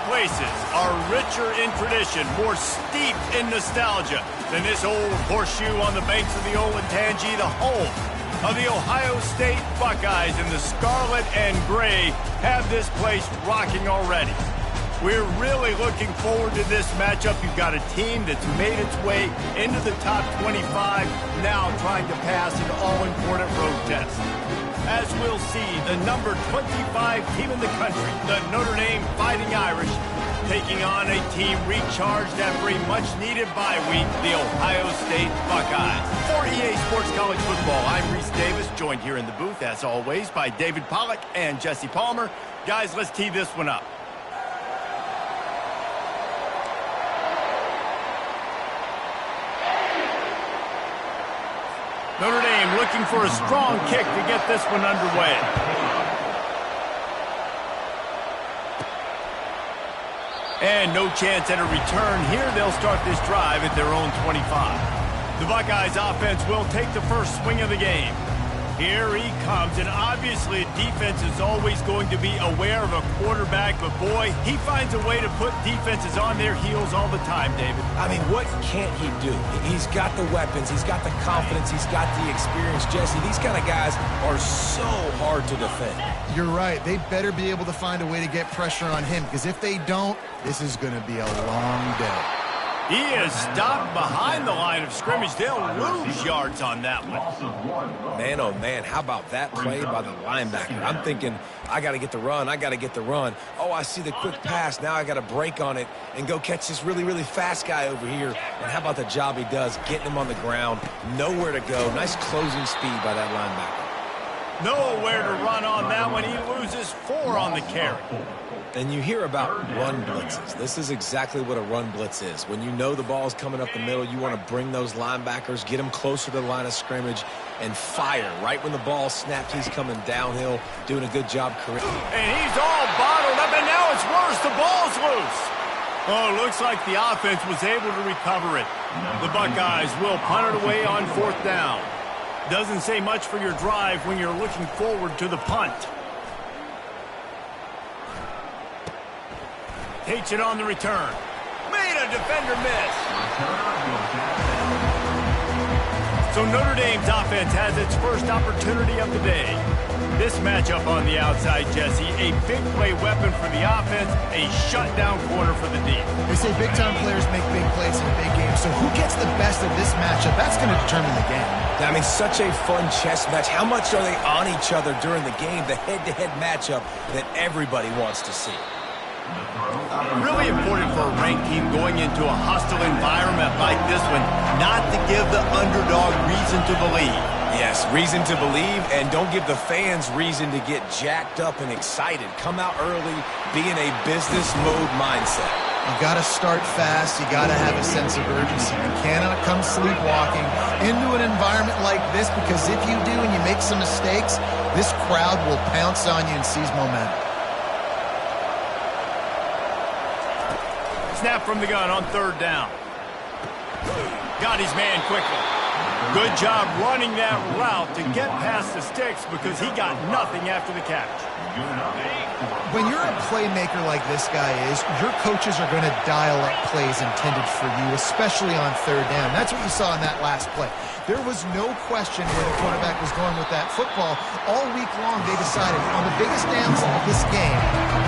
places are richer in tradition, more steeped in nostalgia than this old horseshoe on the banks of the Olentangy, the home of the Ohio State Buckeyes. And the scarlet and gray have this place rocking already. We're really looking forward to this matchup. You've got a team that's made its way into the top 25, now trying to pass an all-important road test. As we'll see, the number 25 team in the country, the Notre Dame Fighting Irish, taking on a team recharged after a much-needed bye week, the Ohio State Buckeyes. For EA Sports College Football, I'm Reese Davis, joined here in the booth, as always, by David Pollack and Jesse Palmer. Guys, let's tee this one up. Notre Dame looking for a strong kick to get this one underway. And no chance at a return here. They'll start this drive at their own 25. The Buckeyes offense will take the first swing of the game. Here he comes, and obviously defense is always going to be aware of a quarterback, but boy, he finds a way to put defenses on their heels all the time, David. I mean, what can't he do? He's got the weapons, he's got the confidence, he's got the experience. Jesse, these kind of guys are so hard to defend. You're right. They better be able to find a way to get pressure on him, because if they don't, this is going to be a long day. He is stopped behind the line of scrimmage. They'll lose yards on that one. Man, oh man, how about that play by the linebacker? I'm thinking, I got to get the run, I got to get the run. Oh, I see the quick pass. Now I got to break on it and go catch this really, really fast guy over here. And how about the job he does, getting him on the ground, nowhere to go. Nice closing speed by that linebacker. Nowhere to run on that one. He loses 4 on the carry. And you hear about run blitzes. This is exactly what a run blitz is. When you know the ball's coming up the middle, you want to bring those linebackers, get them closer to the line of scrimmage, and fire. Right when the ball snaps, he's coming downhill, doing a good job. And he's all bottled up, and now it's worse. The ball's loose. Oh, looks like the offense was able to recover it. The Buckeyes will punt it away on 4th down. Doesn't say much for your drive when you're looking forward to the punt. Takes it on the return. Made a defender miss. So Notre Dame's offense has its first opportunity of the day. This matchup on the outside, Jesse, a big play weapon for the offense, a shutdown corner for the D. They say big-time players make big plays in big games, so who gets the best of this matchup? That's going to determine the game. I mean, such a fun chess match. How much are they on each other during the game, the head-to-head matchup that everybody wants to see? Really important for a ranked team going into a hostile environment like this one, not to give the underdog reason to believe. Yes, reason to believe, and don't give the fans reason to get jacked up and excited. Come out early, be in a business mode mindset. You got to start fast. You got to have a sense of urgency. You cannot come sleepwalking into an environment like this, because if you do and you make some mistakes, this crowd will pounce on you and seize momentum. Snap from the gun on 3rd down. Got his man quickly. Good job running that route to get past the sticks, because he got nothing after the catch. When you're a playmaker like this guy is, your coaches are going to dial up plays intended for you, especially on 3rd down. That's what you saw in that last play. There was no question where the quarterback was going with that football. All week long, they decided, on the biggest downs of this game,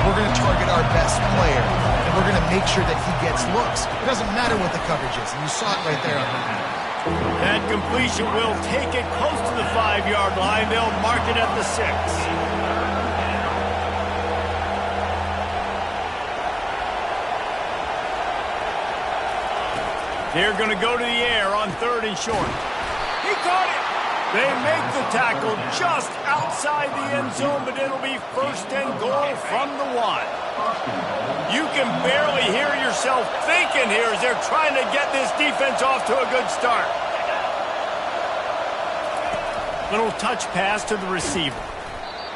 we're going to target our best player, and we're going to make sure that he gets looks. It doesn't matter what the coverage is, and you saw it right there on the map. That completion will take it close to the 5-yard line. They'll mark it at the 6. They're going to go to the air on 3rd and short. He caught it. They make the tackle just outside the end zone, but it'll be 1st and goal from the 1. You can barely hear yourself thinking here as they're trying to get this defense off to a good start. Little touch pass to the receiver.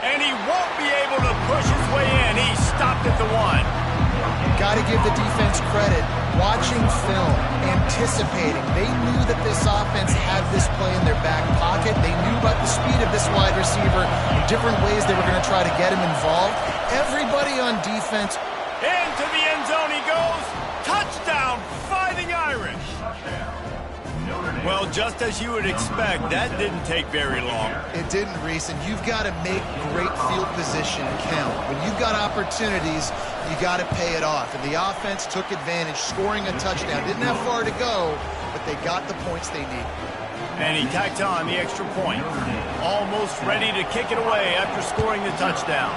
And he won't be able to push his way in. He stopped at the 1. Got to give the defense credit. Watching film, anticipating. They knew that this offense had this play in their back pocket. They knew about the speed of this wide receiver in different ways they were going to try to get him involved. Everybody on defense. Into the end Well, just as you would expect, that didn't take very long. It didn't, Reese, and you've got to make great field position count. When you've got opportunities, you got to pay it off. And the offense took advantage, scoring a touchdown. Didn't have far to go, but they got the points they needed. And he tacked on the extra point. Almost ready to kick it away after scoring the touchdown.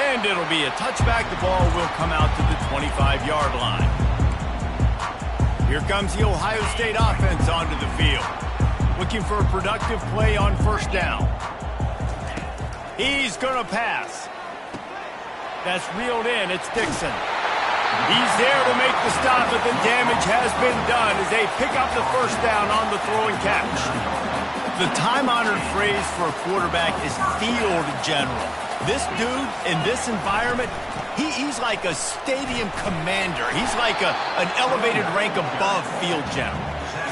And it'll be a touchback. The ball will come out to the 25-yard line. Here comes the Ohio State offense onto the field. Looking for a productive play on first down. He's going to pass. That's reeled in. It's Dixon. He's there to make the stop, but the damage has been done as they pick up the first down on the throw and catch. The time-honored phrase for a quarterback is field general. This dude in this environment, he's like a stadium commander. He's like an elevated rank above field general.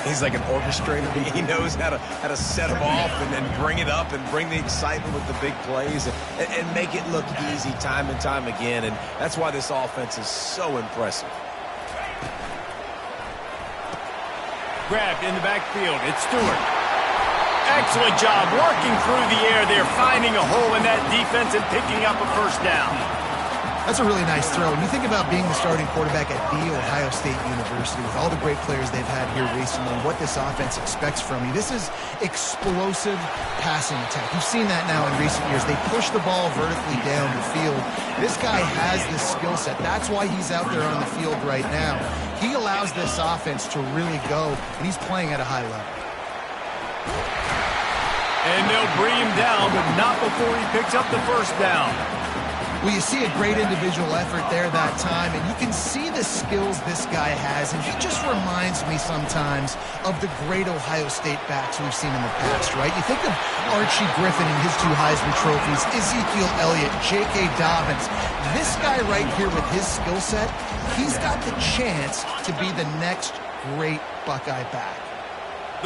He's like an orchestrator. He knows how to set them off and then bring it up and bring the excitement with the big plays and make it look easy time and time again. And that's why this offense is so impressive. Grabbed in the backfield. It's Stewart. Excellent job working through the air there, finding a hole in that defense and picking up a first down. That's a really nice throw. When you think about being the starting quarterback at The Ohio State University, with all the great players they've had here recently, what this offense expects from you, this is explosive passing attack. You've seen that now in recent years. They push the ball vertically down the field. This guy has this skill set. That's why he's out there on the field right now. He allows this offense to really go, and he's playing at a high level. And they'll bring him down, but not before he picks up the first down. Well, you see a great individual effort there that time, and you can see the skills this guy has, and he just reminds me sometimes of the great Ohio State backs we've seen in the past, right? You think of Archie Griffin and his 2 Heisman trophies, Ezekiel Elliott, J.K. Dobbins. This guy right here with his skill set, he's got the chance to be the next great Buckeye back.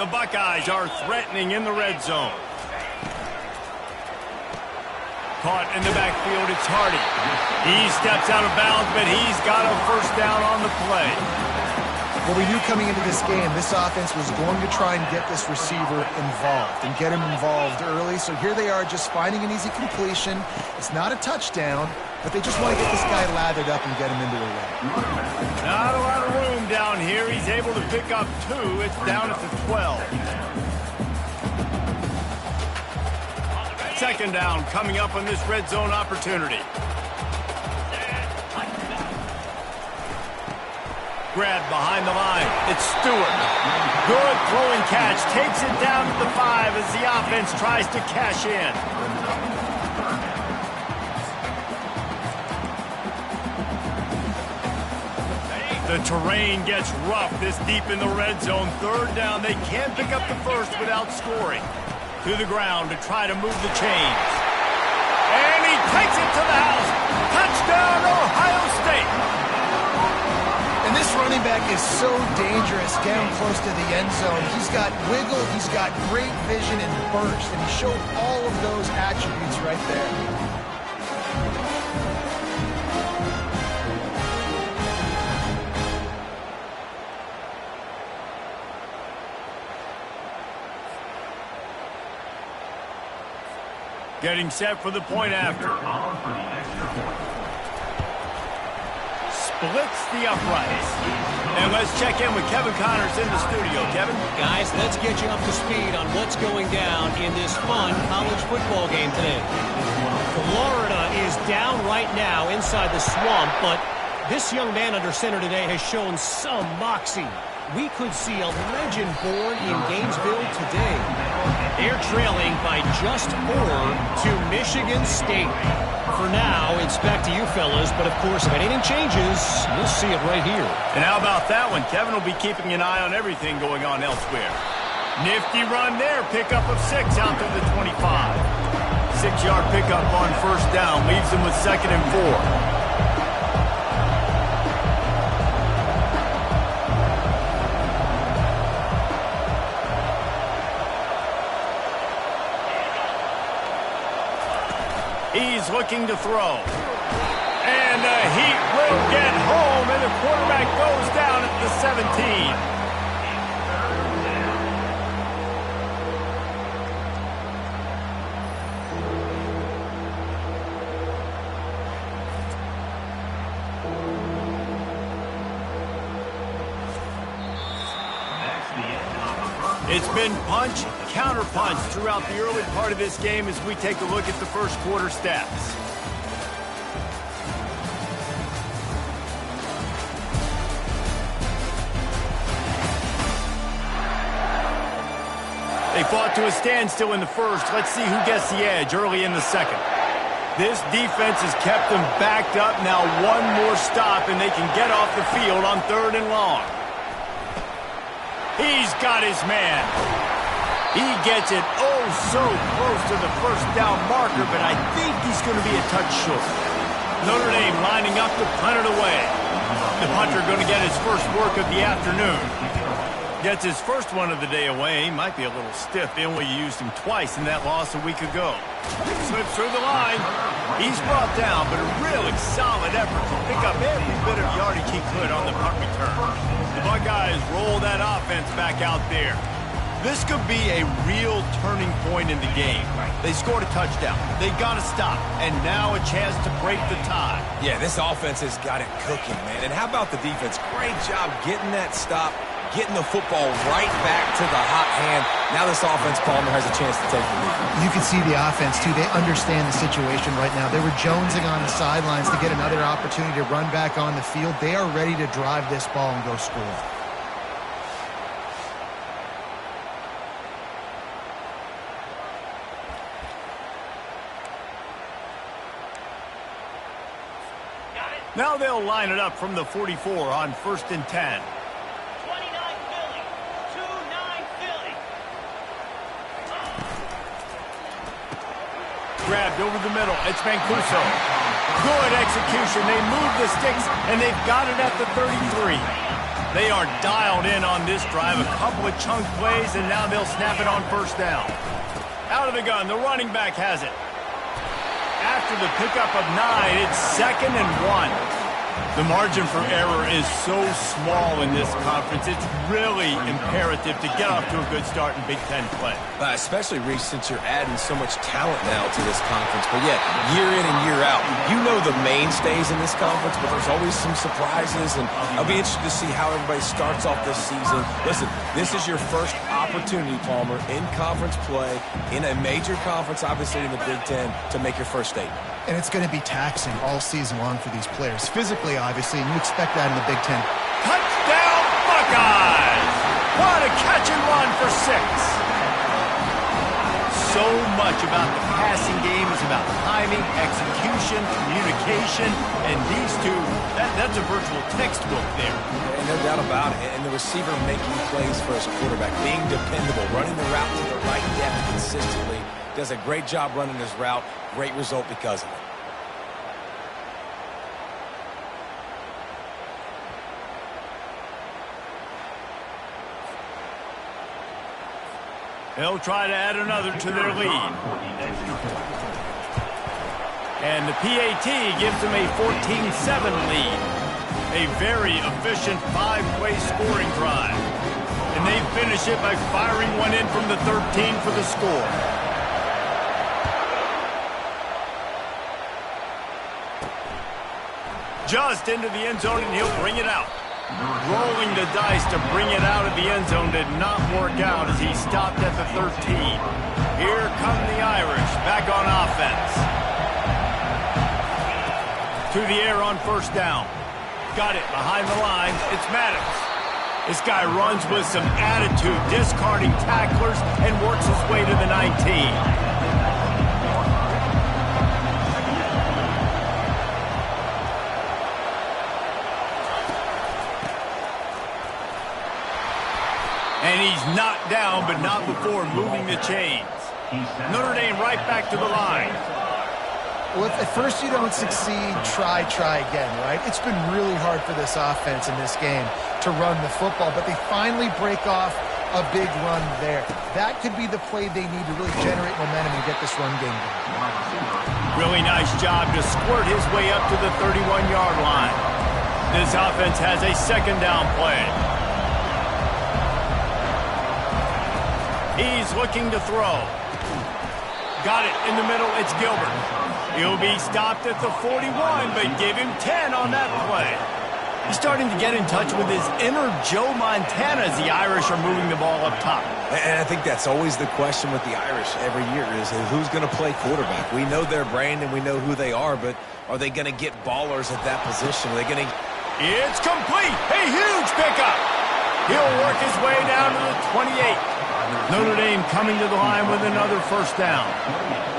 The Buckeyes are threatening in the red zone. Caught in the backfield, it's Hardy. He steps out of bounds, but he's got a first down on the play. Well, we knew coming into this game, this offense was going to try and get this receiver involved and get him involved early. So here they are just finding an easy completion. It's not a touchdown, but they just want to get this guy lathered up and get him into a run. Not a lot of room down here. He's able to pick up 2. It's down at the 12. Second down coming up on this red zone opportunity. Grabbed behind the line. It's Stewart. Good throw and catch. Takes it down to the 5 as the offense tries to cash in. The terrain gets rough this deep in the red zone. Third down. They can't pick up the first without scoring. To the ground to try to move the chains. And he takes it to the house. Touchdown, Ohio State. And this running back is so dangerous down close to the end zone. He's got wiggle, he's got great vision and burst, and he showed all of those attributes right there. Getting set for the point after. Splits the uprights. And let's check in with Kevin Connors in the studio. Kevin? Guys, let's get you up to speed on what's going down in this fun college football game today. Florida is down right now inside the swamp, but this young man under center today has shown some moxie. We could see a legend born in Gainesville today. They're trailing by just 4 to Michigan State. For now, it's back to you fellas, but of course, if anything changes, you'll see it right here. And how about that one? Kevin will be keeping an eye on everything going on elsewhere. Nifty run there, pickup of 6 out to the 25. 6-yard pickup on first down, leaves them with 2nd and 4. He's looking to throw. And the heat will get home, and the quarterback goes down the 17. It's been punch, counter-punch throughout the early part of this game as we take a look at the first quarter stats. They fought to a standstill in the first. Let's see who gets the edge early in the second. This defense has kept them backed up. Now one more stop and they can get off the field on 3rd and long. He's got his man. He gets it oh so close to the first down marker, but I think he's going to be a touch short. Notre Dame lining up to punt it away. The punter going to get his first work of the afternoon. Gets his first one of the day away. He might be a little stiff. They only used him twice in that loss a week ago. Slips through the line. He's brought down, but a really solid effort to pick up every bit of yardage he could on the punt return. The Buckeyes roll that offense back out there. This could be a real turning point in the game. They scored a touchdown. They got to stop. And now a chance to break the tie. Yeah, this offense has got it cooking, man. And how about the defense? Great job getting that stop, getting the football right back to the hot hand. Now this offense, Palmer, has a chance to take the lead. You can see the offense, too. They understand the situation right now. They were jonesing on the sidelines to get another opportunity to run back on the field. They are ready to drive this ball and go score. Now they'll line it up from the 44 on 1st and 10. Grabbed over the middle. It's Mancuso. Good execution. They move the sticks, and they've got it at the 33. They are dialed in on this drive. A couple of chunk plays, and now they'll snap it on 1st down. Out of the gun. The running back has it. After the pickup of 9, it's 2nd and 1. The margin for error is so small in this conference. It's really imperative to get off to a good start in Big Ten play. Especially, Reese, since you're adding so much talent now to this conference. But yeah, year in and year out, you know the mainstays in this conference, but there's always some surprises, and I'll be interested to see how everybody starts off this season. Listen, this is your first opportunity, Palmer, in conference play, in a major conference, obviously in the Big Ten, to make your first statement. And it's going to be taxing all season long for these players. Physically, obviously, and you expect that in the Big Ten. Touchdown, Buckeyes! What a catch and run for 6. So much about the passing game is about timing, execution, communication, and these two, that's a virtual textbook there. And no doubt about it. And the receiver making plays for his quarterback, being dependable, running the route to the right depth consistently. Does a great job running his route. Great result because of it. They'll try to add another to their lead. And the PAT gives them a 14-7 lead. A very efficient 5-play scoring drive. And they finish it by firing one in from the 13 for the score. Just into the end zone, and he'll bring it out. Rolling the dice to bring it out of the end zone did not work out as he stopped at the 13. Here come the Irish back on offense. To the air on 1st down. Got it behind the line. It's Maddox. This guy runs with some attitude, discarding tacklers, and works his way to the 19. And he's knocked down, but not before moving the chains. Notre Dame right back to the line. Well, if at first you don't succeed, try again, right? It's been really hard for this offense in this game to run the football, but they finally break off a big run there. That could be the play they need to really generate momentum and get this run game going. Really nice job to squirt his way up to the 31-yard line. This offense has a second down play. He's looking to throw. Got it in the middle. It's Gilbert. He'll be stopped at the 41, but give him 10 on that play. He's starting to get in touch with his inner Joe Montana as the Irish are moving the ball up top. And I think that's always the question with the Irish every year is who's going to play quarterback. We know their brand and we know who they are, but are they going to get ballers at that position? Are they going to... It's complete. A huge pickup. He'll work his way down to the 28. Notre Dame coming to the line with another first down.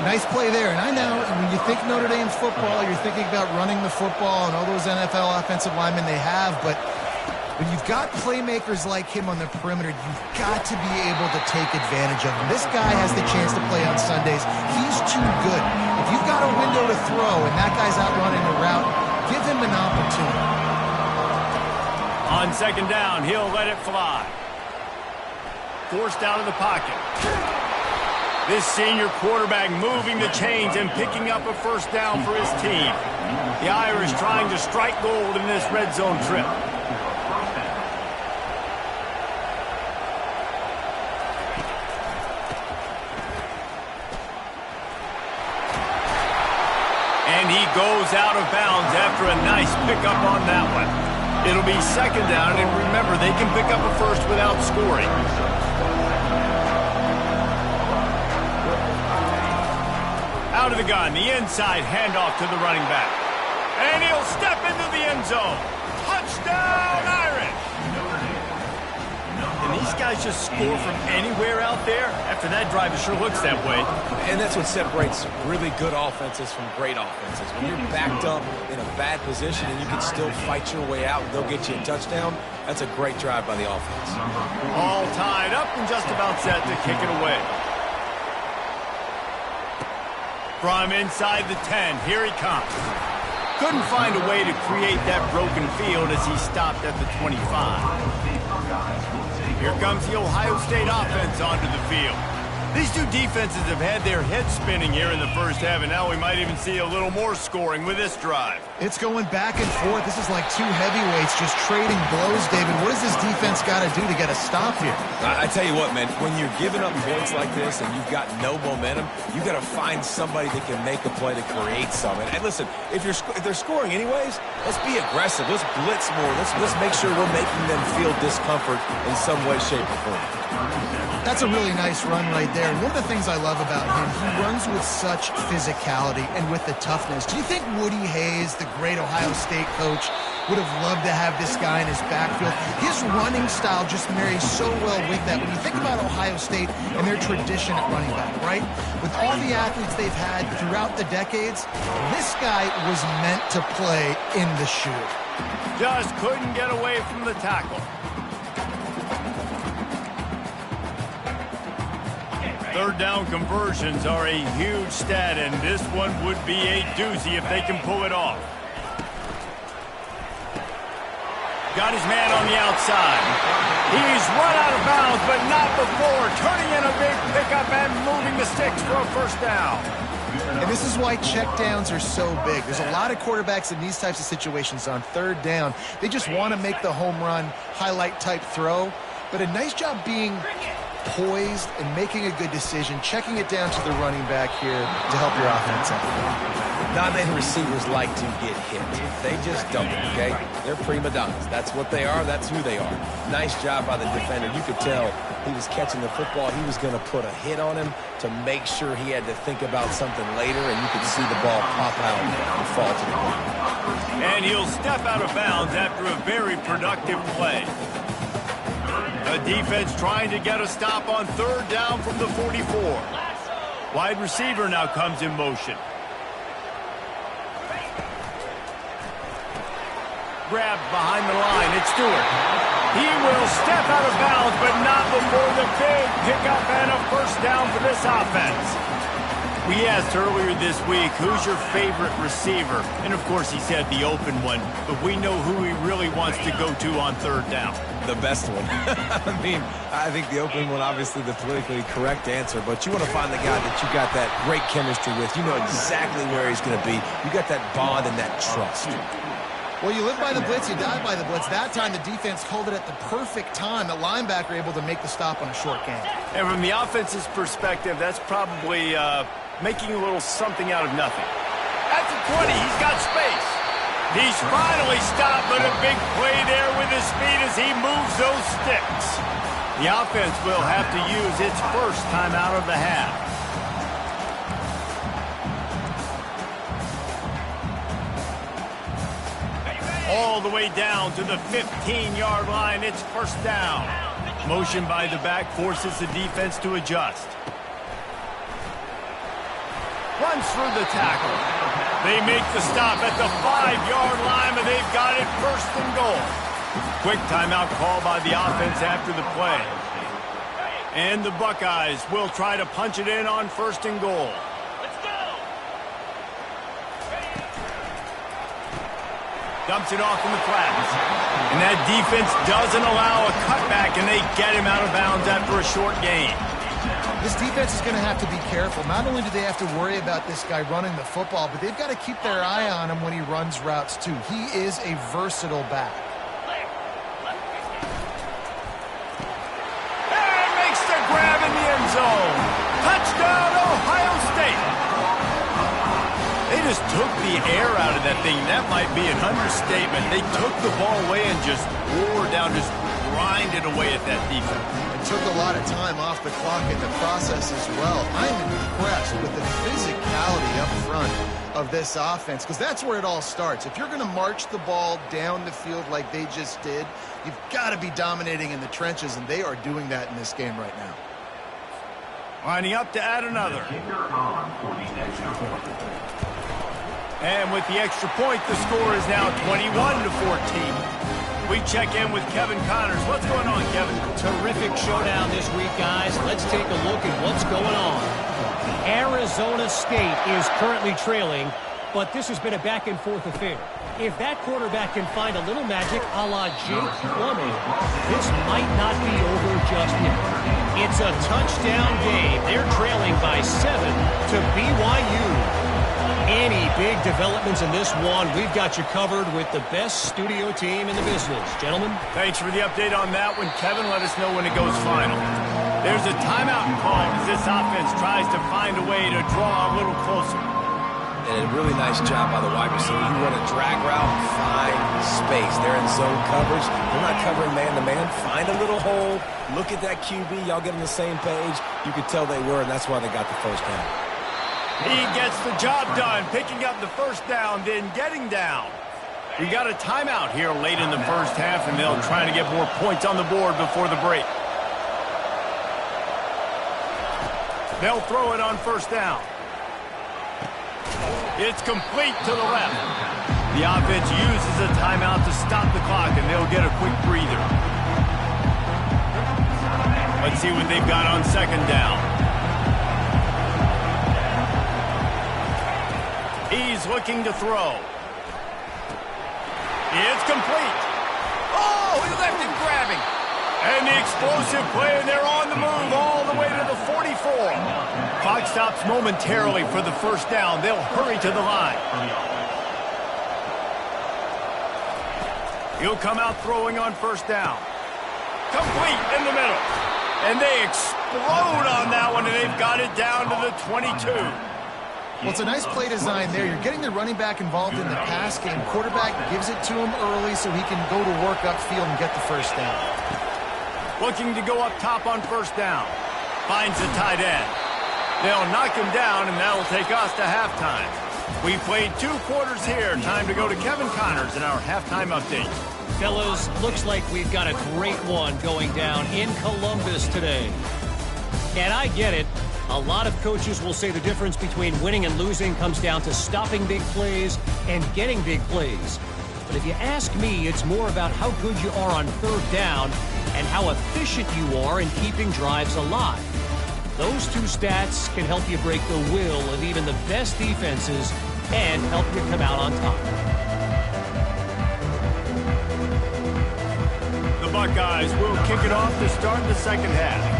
Nice play there. And I know when you think Notre Dame football, you're thinking about running the football and all those NFL offensive linemen they have. But when you've got playmakers like him on the perimeter, you've got to be able to take advantage of him. This guy has the chance to play on Sundays. He's too good. If you've got a window to throw and that guy's out running the route, give him an opportunity. On second down, he'll let it fly. Forced out of the pocket. This senior quarterback moving the chains and picking up a first down for his team. The Irish trying to strike gold in this red zone trip. And he goes out of bounds after a nice pickup on that one. It'll be second down, and remember, they can pick up a first without scoring. Out of the gun, the inside handoff to the running back. And he'll step into the end zone. Touchdown, Irish! And these guys just score from anywhere out there? After that drive, it sure looks that way. And that's what separates really good offenses from great offenses. When you're backed up in a bad position and you can still fight your way out and they'll get you a touchdown, that's a great drive by the offense. All tied up and just about set to kick it away. From inside the 10, here he comes. Couldn't find a way to create that broken field as he stopped at the 25. Here comes the Ohio State offense onto the field. These two defenses have had their heads spinning here in the first half, and now we might even see a little more scoring with this drive. It's going back and forth. This is like two heavyweights just trading blows, David. What does this defense got to do to get a stop here? I tell you what, man, when you're giving up points like this and you've got no momentum, you got to find somebody that can make a play to create something. And listen, if they're scoring anyways, let's be aggressive. Let's blitz more. Let's make sure we're making them feel discomfort in some way, shape, or form. That's a really nice run right there. And one of the things I love about him, he runs with such physicality and with the toughness. Do you think Woody Hayes, the great Ohio State coach, would have loved to have this guy in his backfield? His running style just marries so well with that. When you think about Ohio State and their tradition at running back, right? With all the athletes they've had throughout the decades, this guy was meant to play in the shoe. Just couldn't get away from the tackle. Third down conversions are a huge stat, and this one would be a doozy if they can pull it off. Got his man on the outside. He's run out of bounds, but not before turning in a big pickup and moving the sticks for a first down. And this is why checkdowns are so big. There's a lot of quarterbacks in these types of situations on third down. They just want to make the home run, highlight type throw. But a nice job being poised and making a good decision, checking it down to the running back here to help your offense out. Non-native receivers like to get hit. They just don't, okay? They're prima donnas. That's what they are. That's who they are. Nice job by the defender. You could tell he was catching the football. He was going to put a hit on him to make sure he had to think about something later, and you could see the ball pop out and fall to the ground. And he'll step out of bounds after a very productive play. The defense trying to get a stop on third down from the 44. Wide receiver now comes in motion. Grabbed behind the line. It's Stewart. He will step out of bounds, but not before the big pickup and a first down for this offense. We asked earlier this week, who's your favorite receiver? And, of course, he said the open one. But we know who he really wants to go to on third down. The best one. I mean, I think the open one, obviously the politically correct answer, but you want to find the guy that you got that great chemistry with. You know exactly where he's going to be. You got that bond and that trust. Well, you live by the blitz, you die by the blitz. That time the defense called it at the perfect time. The linebacker able to make the stop on a short gain. And from the offense's perspective, that's probably making a little something out of nothing. At the 20, he's got space. He's finally stopped, but a big play there with his speed as he moves those sticks. The offense will have to use its first timeout of the half. All the way down to the 15-yard line. It's first down. Motion by the back forces the defense to adjust. Runs through the tackle. They make the stop at the 5-yard line, but they've got it first and goal. Quick timeout call by the offense after the play. And the Buckeyes will try to punch it in on first and goal. Dumps it off in the flats. And that defense doesn't allow a cutback, and they get him out of bounds after a short gain. This defense is going to have to be careful. Not only do they have to worry about this guy running the football, but they've got to keep their eye on him when he runs routes too. He is a versatile back. And makes the grab in the end zone. Touchdown, Ohio State. They just took the air out of that thing. That might be an understatement. They took the ball away and just wore down, just grinded away at that defense. It took a lot of time off the clock in the process as well. I'm impressed with the physicality up front of this offense, because that's where it all starts. If you're going to march the ball down the field like they just did, you've got to be dominating in the trenches, and they are doing that in this game right now. Lining up to add another. And with the extra point, the score is now 21-14. We check in with Kevin Connors. What's going on, Kevin? Terrific showdown this week, guys. Let's take a look at what's going on. Arizona State is currently trailing, but this has been a back-and-forth affair. If that quarterback can find a little magic a la Jake Plumlee, this might not be over just yet. It's a touchdown game. They're trailing by 7 to BYU. Any big developments in this one, we've got you covered with the best studio team in the business. Gentlemen? Thanks for the update on that one, Kevin. Let us know when it goes final. There's a timeout called as this offense tries to find a way to draw a little closer. And a really nice job by the wide receiver. You run a drag route, find space. They're in zone coverage. They're not covering man-to-man. Find a little hole. Look at that QB. Y'all get on the same page. You could tell they were, and that's why they got the first down. He gets the job done, picking up the first down, then getting down. We got a timeout here late in the first half, and they'll try to get more points on the board before the break. They'll throw it on first down. It's complete to the left. The offense uses a timeout to stop the clock, and they'll get a quick breather. Let's see what they've got on second down. He's looking to throw. It's complete. Oh, he left it grabbing. And the explosive play, and they're on the move all the way to the 44. Clock stops momentarily for the first down. They'll hurry to the line. He'll come out throwing on first down. Complete in the middle. And they explode on that one, and they've got it down to the 22. Well, it's a nice play design there. You're getting the running back involved in the pass game. Quarterback gives it to him early so he can go to work upfield and get the first down. Looking to go up top on first down. Finds the tight end. They'll knock him down, and that'll take us to halftime. We played 2 quarters here. Time to go to Kevin Connors in our halftime update. Fellas, looks like we've got a great one going down in Columbus today. And I get it. A lot of coaches will say the difference between winning and losing comes down to stopping big plays and getting big plays. But if you ask me, it's more about how good you are on third down and how efficient you are in keeping drives alive. Those 2 stats can help you break the will of even the best defenses and help you come out on top. The Buckeyes will kick it off to start the second half.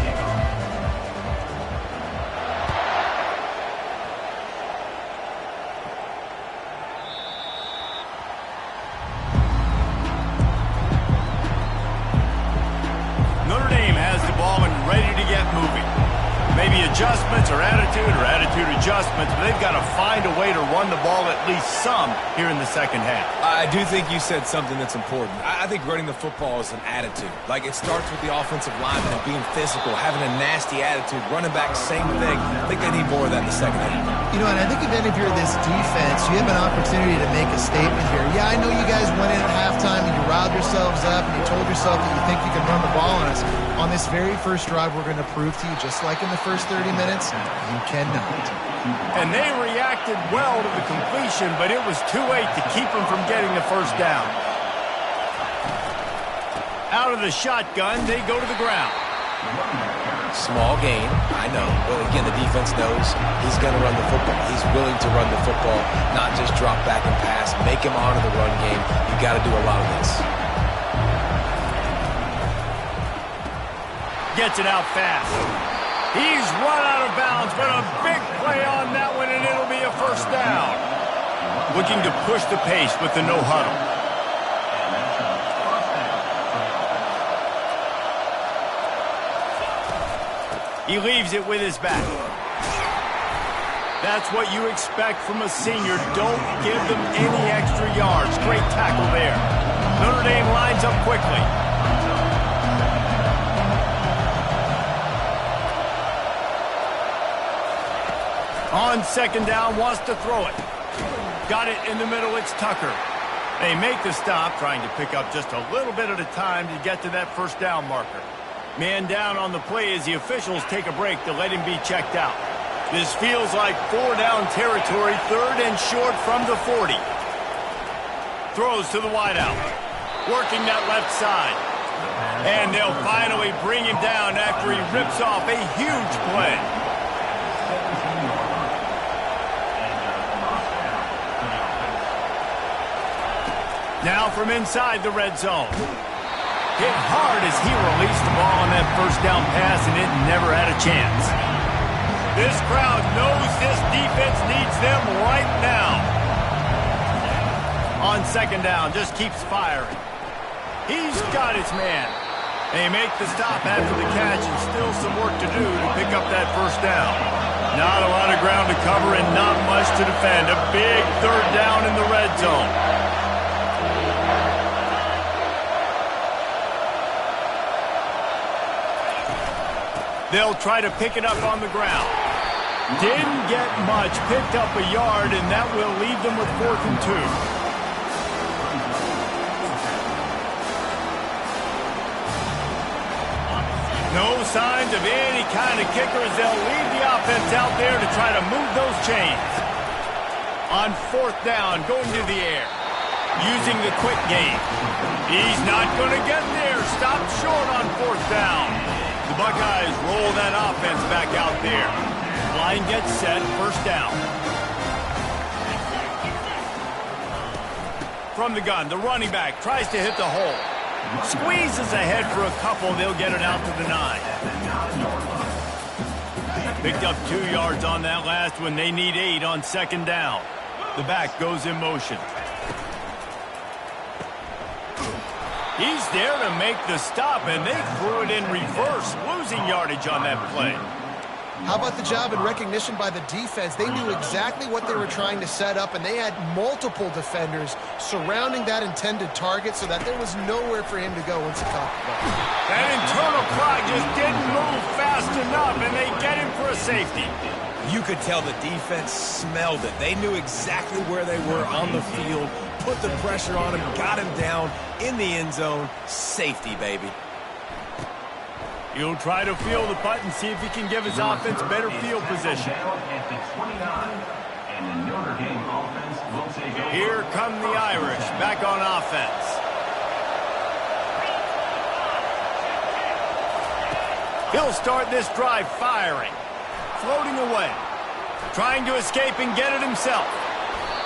Maybe adjustments or attitude adjustments, but they've got to find a way to run the ball at least some here in the second half. I do think you said something that's important. I think running the football is an attitude. Like, it starts with the offensive lineman and being physical, having a nasty attitude. Running back, same thing. I think they need more of that in the second half. You know, and I think if you're this defense, you have an opportunity to make a statement here. Yeah, I know you guys went in at halftime and you riled yourselves up and you told yourself that you think you can run the ball on us. On this very first drive, we're going to prove to you, just like in the first 30 minutes, you cannot. And they reacted well to the completion, but it was too late to keep them from getting the first down. Out of the shotgun, they go to the ground. Small gain, I know. But again, the defense knows he's going to run the football. He's willing to run the football, not just drop back and pass. Make him honor the run game. You got to do a lot of this. Gets it out fast. He's run out of bounds, but a big play on that one, and it'll be a first down. Looking to push the pace with the no huddle. He leaves it with his back. That's what you expect from a senior. Don't give them any extra yards. Great tackle there. Notre Dame lines up quickly. On second down, wants to throw it. Got it in the middle, it's Tucker. They make the stop, trying to pick up just a little bit at a time to get to that first down marker. Man down on the play as the officials take a break to let him be checked out. This feels like 4-down territory, third and short from the 40. Throws to the wideout. Working that left side. And they'll finally bring him down after he rips off a huge play. Now from inside the red zone. Hit hard as he released the ball on that first down pass, and it never had a chance. This crowd knows this defense needs them right now. On second down, just keeps firing. He's got his man. They make the stop after the catch, and still some work to do to pick up that first down. Not a lot of ground to cover and not much to defend. A big third down in the red zone. They'll try to pick it up on the ground. Didn't get much, picked up a yard, and that will leave them with 4th and 2. No signs of any kind of kickers. They'll leave the offense out there to try to move those chains. On 4th down, going to the air. Using the quick game. He's not going to get there. Stopped short on 4th down. The Buckeyes roll that offense back out there. Line gets set, first down. From the gun, the running back tries to hit the hole. Squeezes ahead for a couple, they'll get it out to the 9. Picked up 2 yards on that last one. They need 8 on second down. The back goes in motion. He's there to make the stop, and they threw it in reverse, losing yardage on that play. How about the job and recognition by the defense? They knew exactly what they were trying to set up, and they had multiple defenders surrounding that intended target so that there was nowhere for him to go once he caught the ball. That internal clock just didn't move fast enough, and they get him for a safety. You could tell the defense smelled it. They knew exactly where they were on the field, put the pressure on him, got him down in the end zone. Safety, baby. He'll try to field the punt and see if he can give his offense better field position. Here come the Irish, back on offense. He'll start this drive firing. Floating away. Trying to escape and get it himself.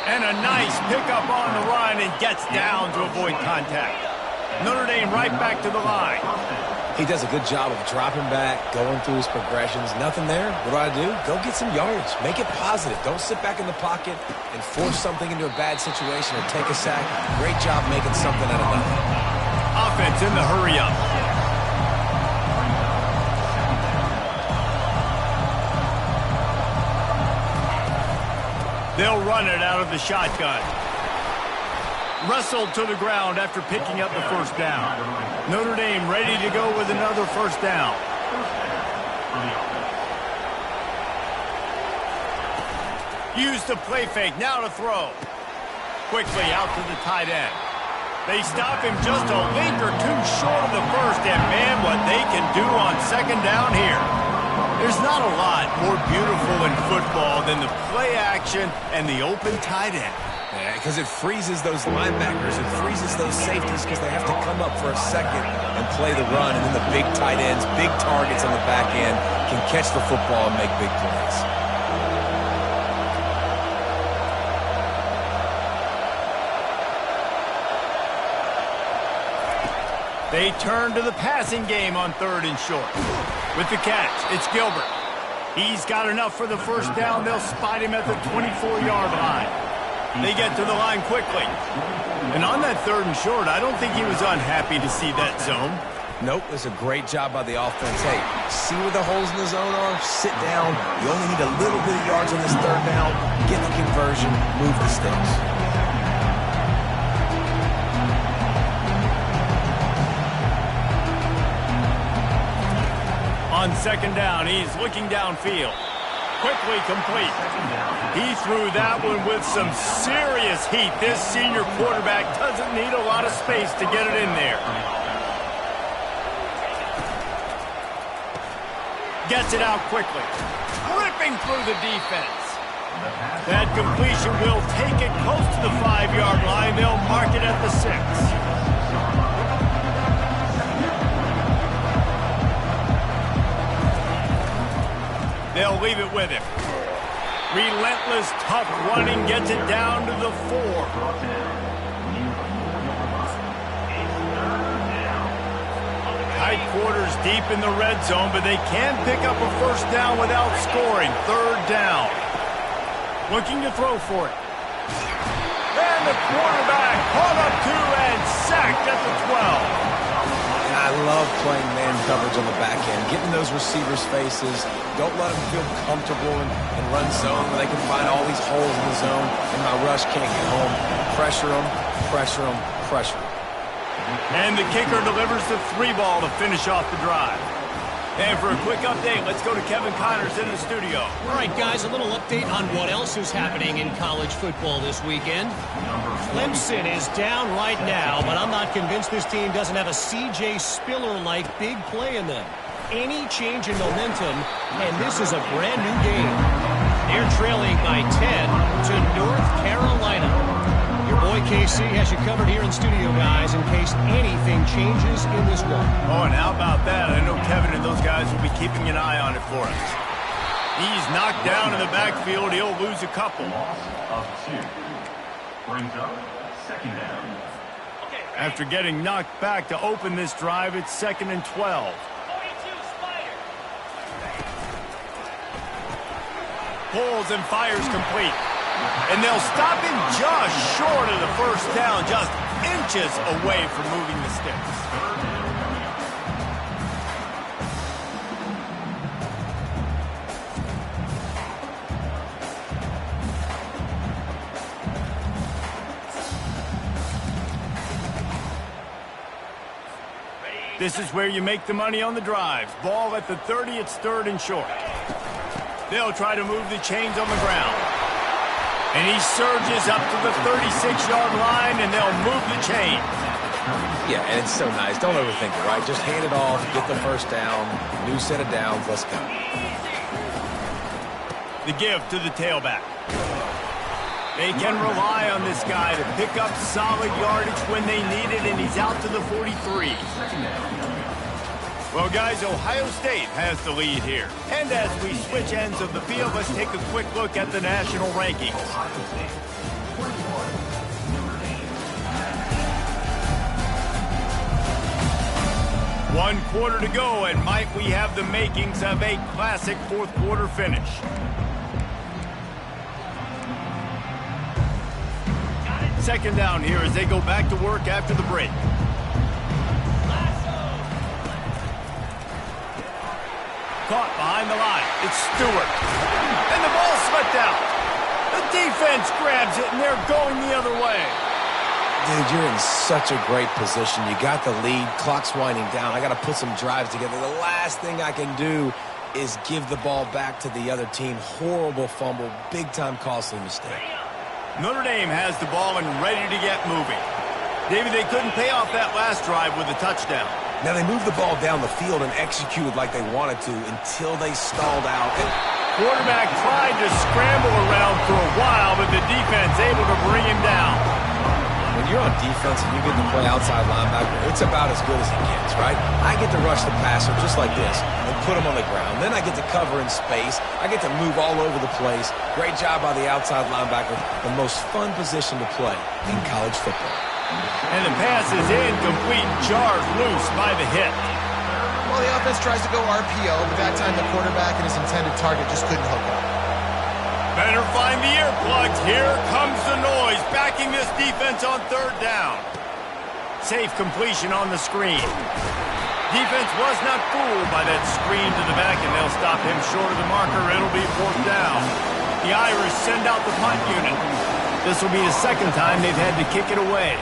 And a nice pickup on the run and gets down to avoid contact. Notre Dame right back to the line. He does a good job of dropping back, going through his progressions. Nothing there. What do? Go get some yards. Make it positive. Don't sit back in the pocket and force something into a bad situation or take a sack. Great job making something out of nothing. Offense in the hurry up. They'll run it out of the shotgun. Wrestled to the ground after picking up the first down. Notre Dame ready to go with another first down. Use the play fake, now to throw. Quickly out to the tight end. They stop him just a link or two short of the first, and man, what they can do on second down here. There's not a lot more beautiful in football than the play action and the open tight end. Yeah, because it freezes those linebackers. It freezes those safeties because they have to come up for a second and play the run, and then the big tight ends, big targets on the back end can catch the football and make big plays. They turn to the passing game on 3rd and short. With the catch, it's Gilbert. He's got enough for the first down. They'll spot him at the 24-yard line. They get to the line quickly. And on that 3rd and short, I don't think he was unhappy to see that zone. Nope, it's a great job by the offense. Hey, see where the holes in the zone are? Sit down. You only need a little bit of yards on this 3rd down. Get the conversion, move the sticks. On 2nd down, he's looking downfield. Quickly complete. He threw that one with some serious heat. This senior quarterback doesn't need a lot of space to get it in there. Gets it out quickly. Ripping through the defense. That completion will take it close to the 5-yard line. They'll mark it at the 6. They'll leave it with him. Relentless, tough running gets it down to the 4. Tight quarters deep in the red zone, but they can pick up a first down without scoring. 3rd down. Looking to throw for it. And the quarterback caught up to and sacked at the 12. I love playing man coverage on the back end, getting those receivers' faces. Don't let them feel comfortable and run zone where they can find all these holes in the zone and my rush can't get home. Pressure them, pressure them, pressure them. And the kicker delivers the 3 ball to finish off the drive. And for a quick update, let's go to Kevin Connors in the studio. All right, guys, a little update on what else is happening in college football this weekend. Clemson is down right now, but I'm not convinced this team doesn't have a C.J. Spiller-like big play in them. Any change in momentum, and this is a brand-new game. They're trailing by 10 to North Carolina. Your boy KC has you covered here in studio, guys, in case anything changes in this one. Oh, and how about that? I know Kevin and those guys will be keeping an eye on it for us. He's knocked down in the backfield. He'll lose a couple. Brings up 2nd down. After getting knocked back to open this drive, it's 2nd and 12. Pulls and fires complete. And they'll stop him just short of the first down, just inches away from moving the sticks. This is where you make the money on the drives. Ball at the 30, it's 3rd and short. They'll try to move the chains on the ground. And he surges up to the 36-yard line, and they'll move the chain. Yeah, and it's so nice. Don't overthink it, right? Just hand it off, get the first down, new set of downs, let's go. The give to the tailback. They can rely on this guy to pick up solid yardage when they need it, and he's out to the 43. Well, guys, Ohio State has the lead here. And as we switch ends of the field, let's take a quick look at the national rankings. One quarter to go, and might we have the makings of a classic fourth-quarter finish. Second down here as they go back to work after the break. Caught behind the line. It's Stewart. And the ball slipped out. The defense grabs it, and they're going the other way. Dude, you're in such a great position. You got the lead. Clock's winding down. I got to put some drives together. The last thing I can do is give the ball back to the other team. Horrible fumble. Big-time costly mistake. Notre Dame has the ball and ready to get moving. David, they couldn't pay off that last drive with a touchdown. Now, they moved the ball down the field and executed like they wanted to until they stalled out. Quarterback tried to scramble around for a while, but the defense able to bring him down. When you're on defense and you get to play outside linebacker, it's about as good as it gets, right? I get to rush the passer just like this and put him on the ground. Then I get to cover in space. I get to move all over the place. Great job by the outside linebacker. The most fun position to play in college football. And the pass is incomplete, jarred loose by the hit. Well, the offense tries to go RPO, but that time the quarterback and his intended target just couldn't hook up. Better find the earplugs. Here comes the noise, backing this defense on third down. Safe completion on the screen. Defense was not fooled by that screen to the back, and they'll stop him short of the marker. It'll be fourth down. The Irish send out the punt unit. This will be the second time they've had to kick it away.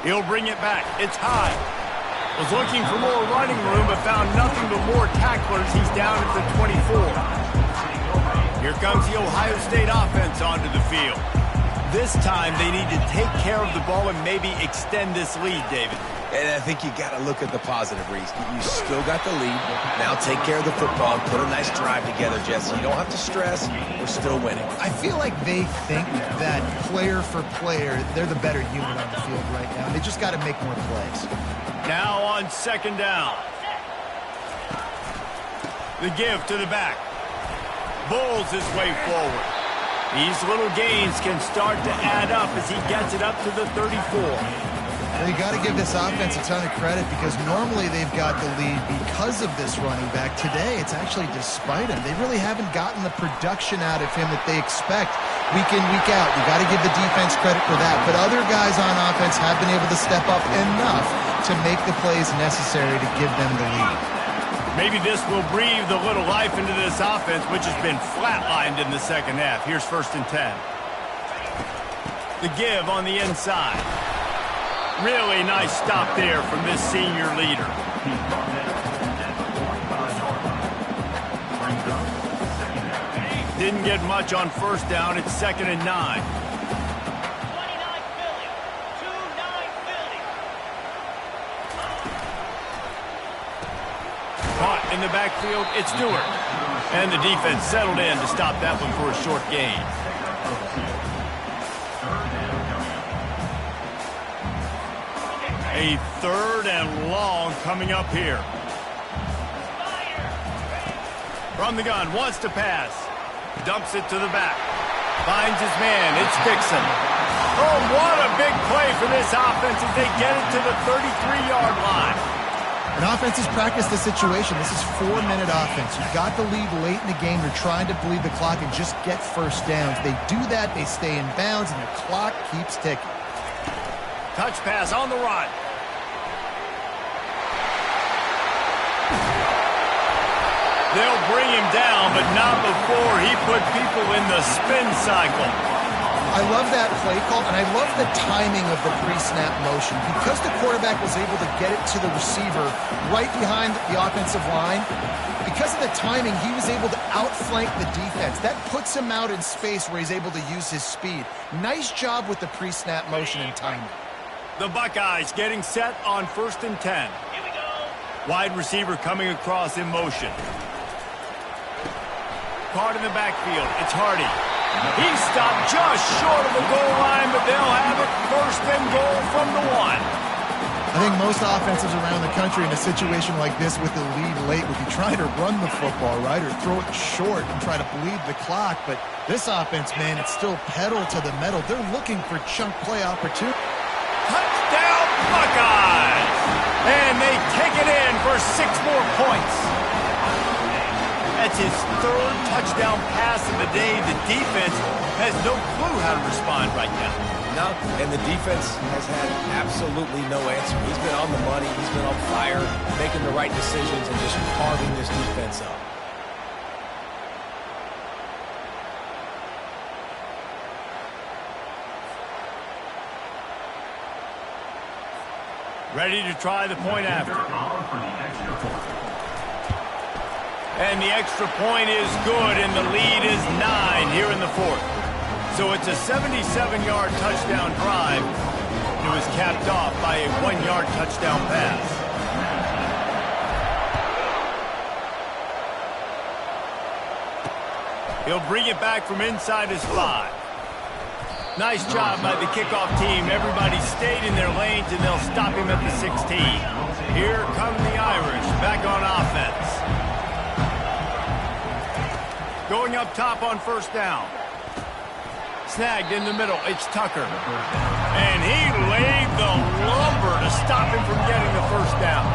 He'll bring it back. It's high. Was looking for more running room, but found nothing but more tacklers. He's down at the 24. Here comes the Ohio State offense onto the field. This time they need to take care of the ball and maybe extend this lead, David. And I think you got to look at the positive, Reese. You still got the lead. Now take care of the football and put a nice drive together, Jesse. You don't have to stress. We're still winning. I feel like they think that player for player, they're the better unit on the field right now. They just got to make more plays. Now on second down. The give to the back. Bulls his way forward. These little gains can start to add up as he gets it up to the 34. Well, you got to give this offense a ton of credit because normally they've got the lead because of this running back. Today, it's actually despite him. They really haven't gotten the production out of him that they expect week in, week out. You got to give the defense credit for that. But other guys on offense have been able to step up enough to make the plays necessary to give them the lead. Maybe this will breathe a little life into this offense, which has been flatlined in the second half. Here's 1st and 10. The give on the inside. Really nice stop there from this senior leader. Didn't get much on first down. It's 2nd and 9. Caught in the backfield, it's Stewart. And the defense settled in to stop that one for a short gain. A 3rd and long coming up here. From the gun, wants to pass. Dumps it to the back. Finds his man, it's Dixon. Oh, what a big play for this offense as they get it to the 33-yard line. An offense has practiced the situation. This is 4-minute offense. You got the lead late in the game. They're trying to bleed the clock and just get first downs. They do that, they stay in bounds, and the clock keeps ticking. Touch pass on the run. They'll bring him down, but not before he put people in the spin cycle. I love that play call, and I love the timing of the pre-snap motion. Because the quarterback was able to get it to the receiver right behind the offensive line, because of the timing, he was able to outflank the defense. That puts him out in space where he's able to use his speed. Nice job with the pre-snap motion and timing. The Buckeyes getting set on 1st and 10. Wide receiver coming across in motion. Caught in the backfield. It's Hardy. He's stopped just short of the goal line, but they'll have it 1st and goal from the 1. I think most offenses around the country in a situation like this with the lead late would be trying to run the football, right, or throw it short and try to bleed the clock. But this offense, man, it's still pedal to the metal. They're looking for chunk play opportunity. Touchdown, Buckeyes! And they take it in for 6 more points. That's his 3rd touchdown pass of the day. The defense has no clue how to respond right now. No, and the defense has had absolutely no answer. He's been on the money. He's been on fire, making the right decisions and just carving this defense up. Ready to try the point after. And the extra point is good, and the lead is 9 here in the fourth. So it's a 77-yard touchdown drive. It was capped off by a 1-yard touchdown pass. He'll bring it back from inside his 5. Nice job by the kickoff team. Everybody stayed in their lanes, and they'll stop him at the 16. Here come the Irish back on offense. Going up top on first down. Snagged in the middle. It's Tucker. And he laid the lumber to stop him from getting the first down.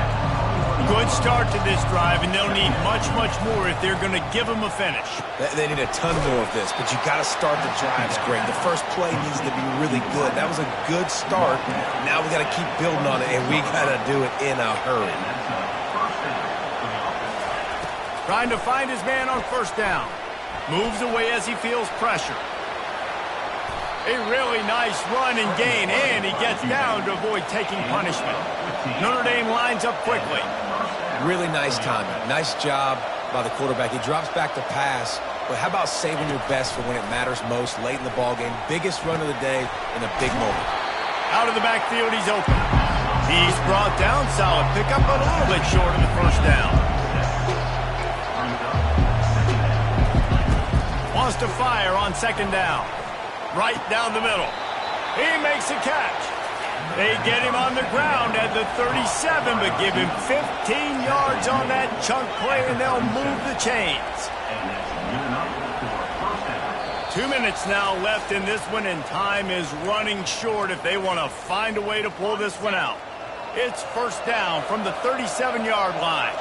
Good start to this drive, and they'll need much, much more if they're going to give him a finish. They need a ton more of this, but you got to start the drives great. The first play needs to be really good. That was a good start. Now we got to keep building on it, and we got to do it in a hurry. Trying to find his man on first down. Moves away as he feels pressure. A really nice run and gain, and he gets down to avoid taking punishment. Notre Dame lines up quickly. Really nice timing. Nice job by the quarterback. He drops back to pass, but how about saving your best for when it matters most late in the ballgame? Biggest run of the day in a big moment. Out of the backfield, he's open. He's brought down. Solid pickup, but a little bit short of the first down. Wants to fire on second down. Right down the middle. He makes a catch. They get him on the ground at the 37, but give him 15 yards on that chunk play, and they'll move the chains. 2 minutes now left in this one, and time is running short if they want to find a way to pull this one out. It's first down from the 37-yard line.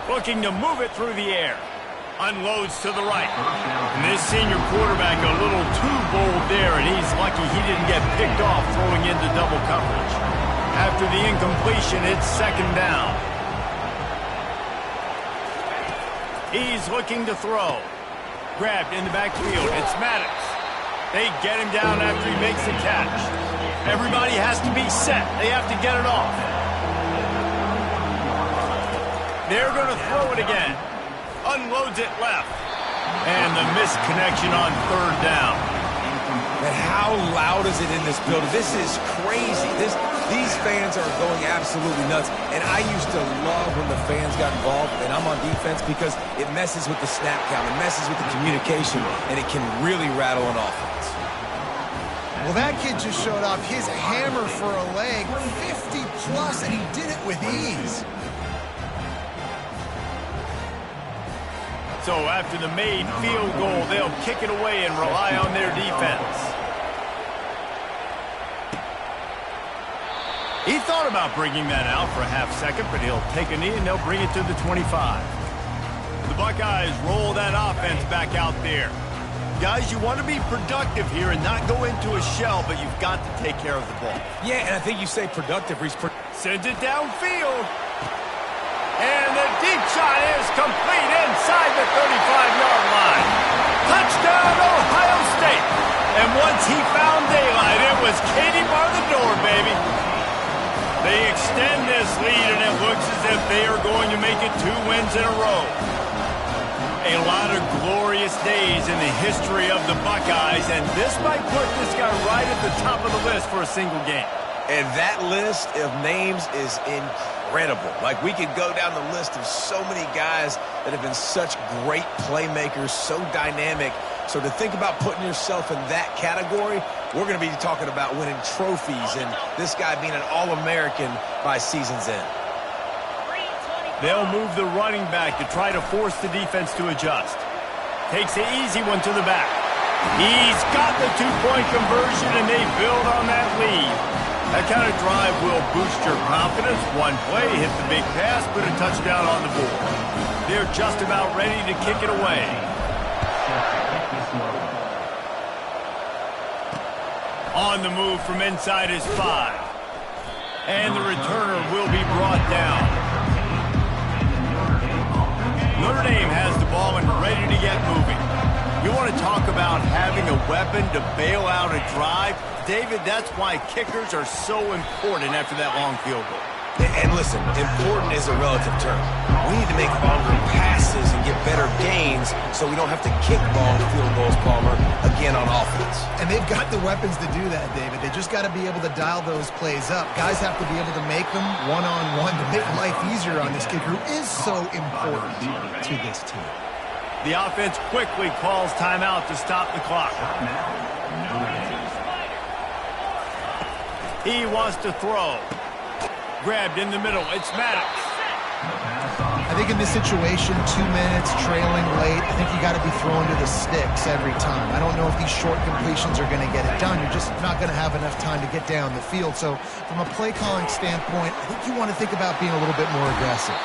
Looking to move it through the air. Unloads to the right. And this senior quarterback a little too bold there, and he's lucky he didn't get picked off throwing into double coverage. After the incompletion, it's second down. He's looking to throw. Grabbed in the backfield. It's Maddox. They get him down after he makes the catch. Everybody has to be set. They have to get it off. They're going to throw it again. Unloads it left. And the missed connection on third down. And how loud is it in this building? This is crazy. These fans are going absolutely nuts. And I used to love when the fans got involved, and I'm on defense, because it messes with the snap count. It messes with the communication, and it can really rattle an offense. Well, that kid just showed off his hammer for a leg, 50-plus, and he did it with ease. So after the made field goal, they'll kick it away and rely on their defense. He thought about bringing that out for a half second, but he'll take a knee and they'll bring it to the 25. The Buckeyes roll that offense back out there. Guys, you want to be productive here and not go into a shell, but you've got to take care of the ball. Yeah, and I think you say productive. Sends it downfield. And the deep shot is complete inside the 35-yard line. Touchdown, Ohio State. And once he found daylight, it was Katie bar the door, baby. They extend this lead, and it looks as if they are going to make it 2 wins in a row. A lot of glorious days in the history of the Buckeyes, and this might put this guy right at the top of the list for a single game. And that list of names is incredible. Like, we could go down the list of so many guys that have been such great playmakers, so dynamic. So to think about putting yourself in that category, we're going to be talking about winning trophies and this guy being an All-American by season's end. They'll move the running back to try to force the defense to adjust. Takes the easy one to the back. He's got the 2-point conversion, and they build on that lead. That kind of drive will boost your confidence. One play, hit the big pass, put a touchdown on the board. They're just about ready to kick it away. On the move from inside his 5. And the returner will be brought down. Notre Dame has the ball and ready to get moving. You want to talk about having a weapon to bail out a drive? David, that's why kickers are so important after that long field goal. And listen, important is a relative term. We need to make longer passes and get better gains so we don't have to kick long field goals, Palmer, again on offense. And they've got the weapons to do that, David. They just got to be able to dial those plays up. Guys have to be able to make them one-on-one to make life easier on this kicker, who is so important to this team. The offense quickly calls timeout to stop the clock. He wants to throw. Grabbed in the middle. It's Maddox. I think in this situation, 2 minutes, trailing late, I think you got to be throwing to the sticks every time. I don't know if these short completions are going to get it done. You're just not going to have enough time to get down the field. So from a play calling standpoint, I think you want to think about being a little bit more aggressive.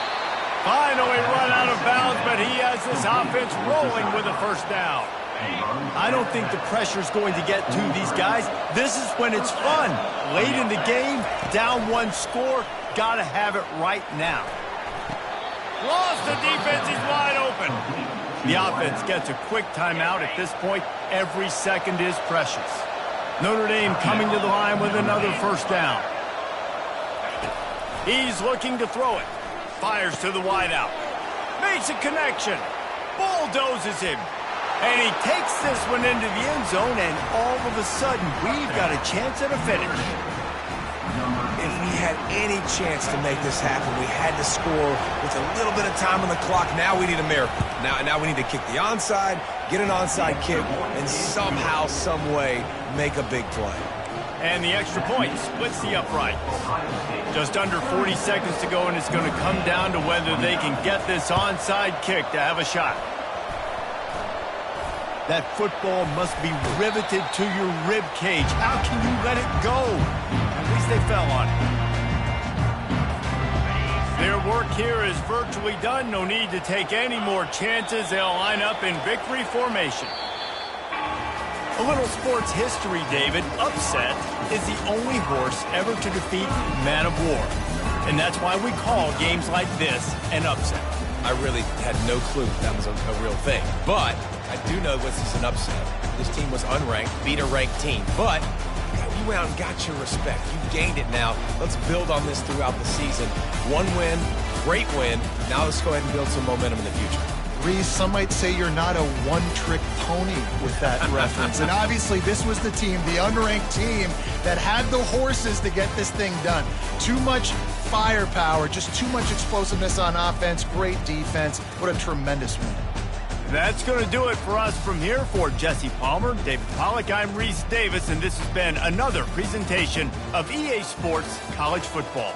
Finally run out of bounds, but he has this offense rolling with a first down. I don't think the pressure's going to get to these guys. This is when it's fun. Late in the game, down one score, got to have it right now. Lost, the defense is wide open. The offense gets a quick timeout. At this point, every second is precious. Notre Dame coming to the line with another first down. He's looking to throw it. Fires to the wideout. Makes a connection. Bulldozes him. And he takes this one into the end zone, and all of a sudden, we've got a chance at a finish. If we had any chance to make this happen, we had to score with a little bit of time on the clock. Now we need a miracle. Now we need to kick the onside, get an onside kick, and somehow, some way, make a big play. And the extra point splits the upright. Just under 40 seconds to go, and it's going to come down to whether they can get this onside kick to have a shot. That football must be riveted to your rib cage. How can you let it go? At least they fell on it. Their work here is virtually done. No need to take any more chances. They'll line up in victory formation. A little sports history, David. Upset is the only horse ever to defeat Man of War. And that's why we call games like this an upset. I really had no clue that was a real thing. But I do know this is an upset. This team was unranked, beat a ranked team. But you went out and got your respect. You gained it now. Let's build on this throughout the season. One win, great win. Now let's go ahead and build some momentum in the future. Reese, some might say you're not a one-trick pony with that reference. And obviously this was the team, the unranked team, that had the horses to get this thing done. Too much firepower, just too much explosiveness on offense, great defense. What a tremendous win. That's going to do it for us from here. For Jesse Palmer, David Pollack, I'm Reese Davis, and this has been another presentation of EA Sports College Football.